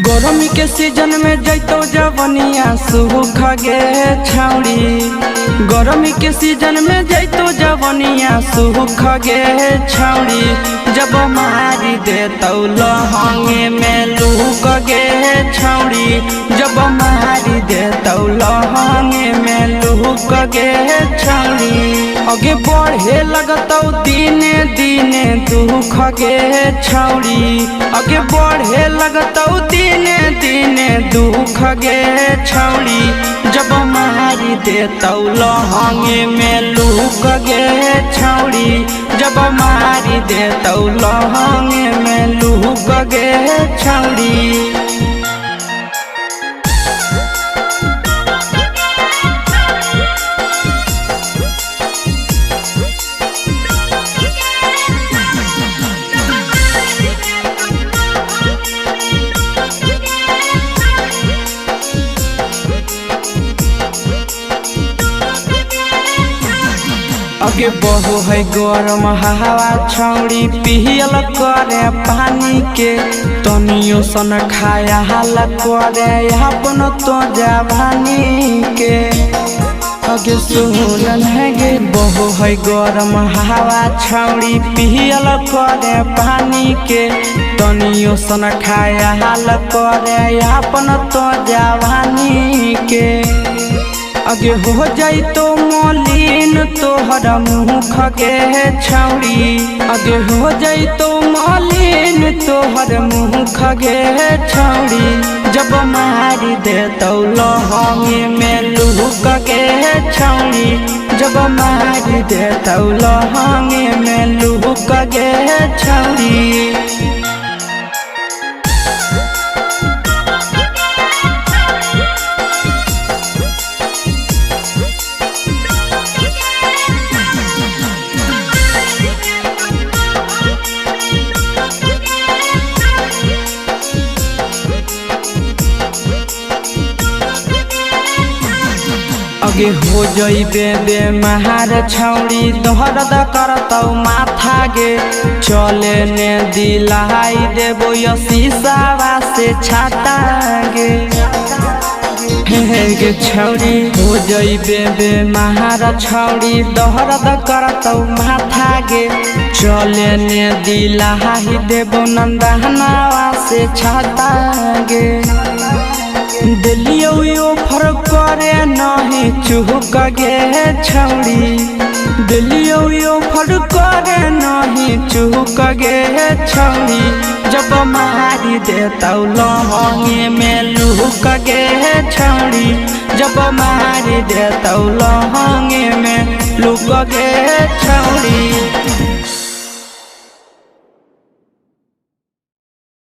गरमी के सीजन में जैतो जवनिया सूख गे छौड़ी। गरमी के सीजन में जैतो जवनिया सूख गे छौड़ी। जब मारी देतौ लहंगे में लूक गे छौड़ी। जब मारी देतौ लहंगे में लूक गे छौड़ी। आगे बढ़े लगतौ दिने दिने दुख गे छौड़ी। आगे बढ़े लगतौ दिने दिने दुख गे छौड़ी। जब मारी देतौ लहंगे में लूक गे छौड़ी। जब मारी देतौ लहंगे में लूक गे छौड़ी। आगे बहु है गरम हवा छौड़ी पियल करे पानी के। तनियो सन खाया हाल करे अपन तो जवानी के। आगे सुनन है गे बहु है गरम हवा छौड़ी पियल करे पानी के। तनियो सन खाया हाल करे अपन तो जवानी के। आगे हो जाई तो मलिन तोहर मुख गे छौड़ी। आगे हो जाई तो मलिन तोहर मुख गे छौड़ी। जब मारी देतौ लहंगे में लूक गे छौड़ी। जब मारी देतौ लहंगे में लूक गे छौड़ी। आगे हो जइबे बेमार छौड़ी दर्द करतौ माथा गे। चले ने दिलाई देबो शीशावा से छाता गे। हे गे छौड़ी हो जइबे बेमार छौड़ी दर्द करतौ माथा गे। चले ने दिलाई देबो नंदनवा से छाता गे। दिलियो ऑफर करे नहीं चुक गे छौड़ी। दिलियो ऑफर करे नहीं चुक गे छौड़ी। जब मारी देतौ लहंगे में लूक गे छौड़ी। जब मारी देतौ लहंगे में लूक गे छौड़ी।